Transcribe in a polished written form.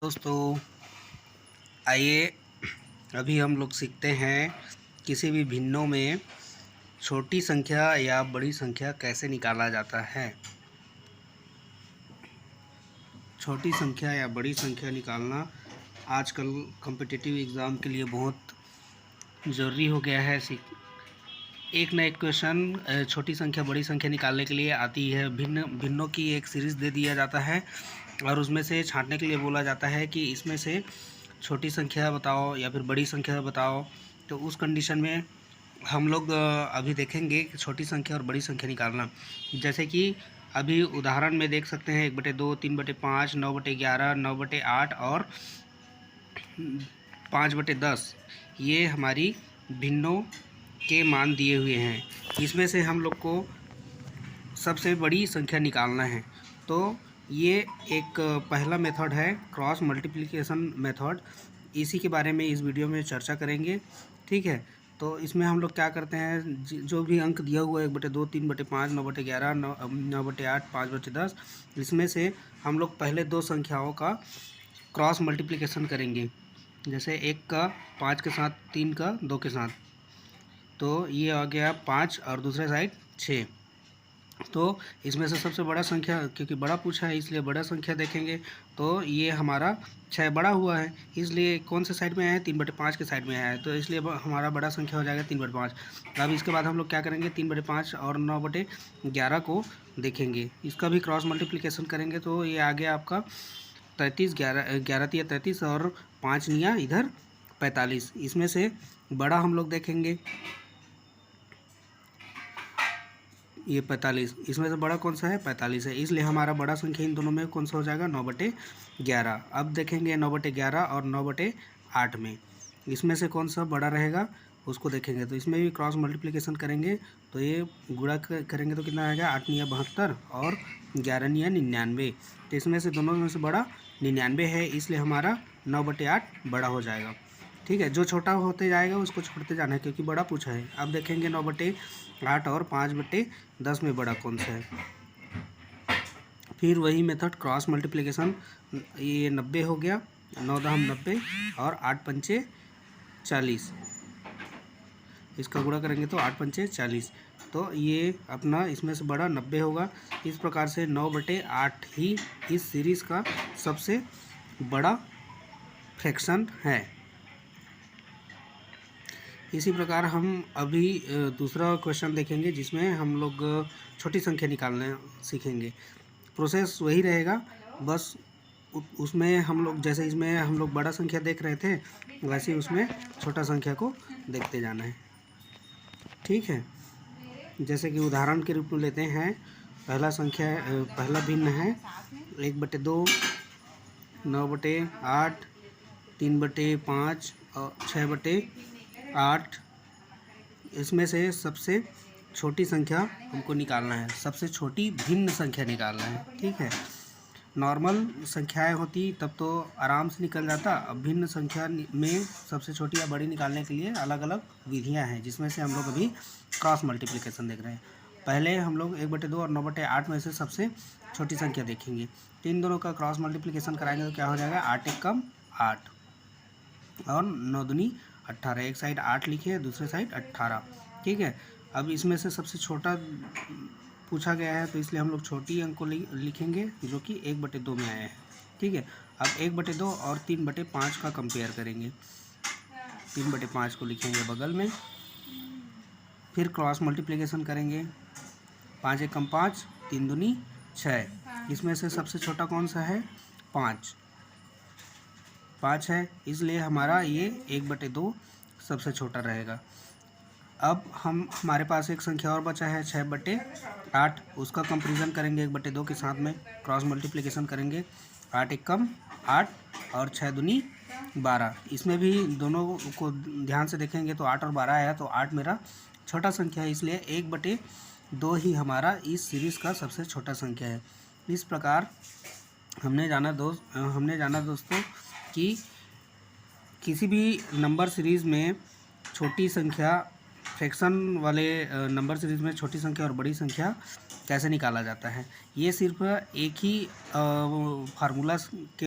दोस्तों, आइए अभी हम लोग सीखते हैं किसी भी भिन्नों में छोटी संख्या या बड़ी संख्या कैसे निकाला जाता है। छोटी संख्या या बड़ी संख्या निकालना आजकल कॉम्पिटिटिव एग्ज़ाम के लिए बहुत ज़रूरी हो गया है। एक ना एक क्वेश्चन छोटी संख्या बड़ी संख्या निकालने के लिए आती है। भिन्नों की एक सीरीज़ दे दिया जाता है और उसमें से छांटने के लिए बोला जाता है कि इसमें से छोटी संख्या बताओ या फिर बड़ी संख्या बताओ। तो उस कंडीशन में हम लोग अभी देखेंगे कि छोटी संख्या और बड़ी संख्या निकालना। जैसे कि अभी उदाहरण में देख सकते हैं 1/2, 3/5, 9/11, 9/8 और 5/10 ये हमारी भिन्नों के मान दिए हुए हैं। इसमें से हम लोग को सबसे बड़ी संख्या निकालना है। तो ये एक पहला मेथड है क्रॉस मल्टीप्लिकेशन मेथड। इसी के बारे में इस वीडियो में चर्चा करेंगे, ठीक है। तो इसमें हम लोग क्या करते हैं, जो भी अंक दिया हुआ है 1/2, 3/5, 9/11, 9/8, 5/10, इसमें से हम लोग पहले दो संख्याओं का क्रॉस मल्टीप्लिकेशन करेंगे। जैसे एक का 5 के साथ, 3 का 2 के साथ, तो ये आ गया 5 और दूसरे साइड 6। तो इसमें से सबसे बड़ा संख्या, क्योंकि बड़ा पूछा है इसलिए बड़ा संख्या देखेंगे। तो ये हमारा 6 बड़ा हुआ है, इसलिए कौन से साइड में आया है, 3/5 के साइड में आया है, तो इसलिए हमारा बड़ा संख्या हो जाएगा 3/5। अब इसके बाद हम लोग क्या करेंगे, 3/5 और 9/11 को देखेंगे, इसका भी क्रॉस मल्टीप्लिकेशन करेंगे। तो ये आ गया आपका 33, 11 तिया 33 और 5 निया इधर 45। इसमें से बड़ा हम लोग देखेंगे ये 45, इसमें से बड़ा कौन सा है, 45 है, इसलिए हमारा बड़ा संख्या इन दोनों में कौन सा हो जाएगा, 9/11। अब देखेंगे 9/11 और 9/8 में इसमें से कौन सा बड़ा रहेगा उसको देखेंगे। तो इसमें भी क्रॉस मल्टीप्लिकेशन करेंगे, तो ये गुणा करेंगे तो कितना आएगा, 8 निया 72 और 11 निया 99। तो इसमें से दोनों में से बड़ा 99 है, इसलिए हमारा 9/8 बड़ा हो जाएगा, ठीक है। जो छोटा होते जाएगा उसको छोड़ते जाना है, क्योंकि बड़ा पूछा है। अब देखेंगे 9/8 और 5/10 में बड़ा कौन सा है। फिर वही मेथड क्रॉस मल्टीप्लिकेशन, ये 90 हो गया, 9×10 90 और 8×5 40, इसका गुणा करेंगे तो 8×5 40। तो ये अपना इसमें से बड़ा 90 होगा। इस प्रकार से 9/8 ही इस सीरीज़ का सबसे बड़ा फ्रैक्शन है। इसी प्रकार हम अभी दूसरा क्वेश्चन देखेंगे, जिसमें हम लोग छोटी संख्या निकालना सीखेंगे। प्रोसेस वही रहेगा, बस उसमें हम लोग, जैसे इसमें हम लोग बड़ा संख्या देख रहे थे, वैसे ही उसमें छोटा संख्या को देखते जाना है, ठीक है। जैसे कि उदाहरण के रूप में लेते हैं, पहला भिन्न है 1/2, 9/8, 3/5 और 6/8। इसमें से सबसे छोटी संख्या हमको निकालना है, सबसे छोटी भिन्न संख्या निकालना है, ठीक है। नॉर्मल संख्याएं होती तब तो आराम से निकल जाता। अब भिन्न संख्या में सबसे छोटी या बड़ी निकालने के लिए अलग अलग विधियां हैं, जिसमें से हम लोग अभी क्रॉस मल्टीप्लिकेशन देख रहे हैं। पहले हम लोग 1/2 और 9/8 में से सबसे छोटी संख्या देखेंगे। तो इन दोनों का क्रॉस मल्टीप्लिकेशन कराएंगे तो क्या हो जाएगा, 8 × 8 और 9×2 18। एक साइड 8 लिखे, दूसरे साइड 18, ठीक है। अब इसमें से सबसे छोटा पूछा गया है, तो इसलिए हम लोग छोटी अंक को लिखेंगे, जो कि 1/2 में आया है, ठीक है। अब 1/2 और 3/5 का कंपेयर करेंगे। 3/5 को लिखेंगे बगल में, फिर क्रॉस मल्टीप्लिकेशन करेंगे। 5 × 1 = 5, 3×2 = 6। इसमें से सबसे छोटा कौन सा है, 5 है, इसलिए हमारा ये 1/2 सबसे छोटा रहेगा। अब हमारे पास एक संख्या और बचा है 6/8, उसका कंपैरिजन करेंगे 1/2 के साथ में, क्रॉस मल्टीप्लिकेशन करेंगे। 8 × 1 = 8 और 6×2 = 12। इसमें भी दोनों को ध्यान से देखेंगे तो 8 और 12 आया, तो 8 मेरा छोटा संख्या है, इसलिए 1/2 ही हमारा इस सीरीज़ का सबसे छोटा संख्या है। इस प्रकार हमने जाना दोस्तों कि किसी भी नंबर सीरीज़ में छोटी संख्या, फ्रैक्शन वाले नंबर सीरीज़ में छोटी संख्या और बड़ी संख्या कैसे निकाला जाता है। ये सिर्फ एक ही फार्मूला के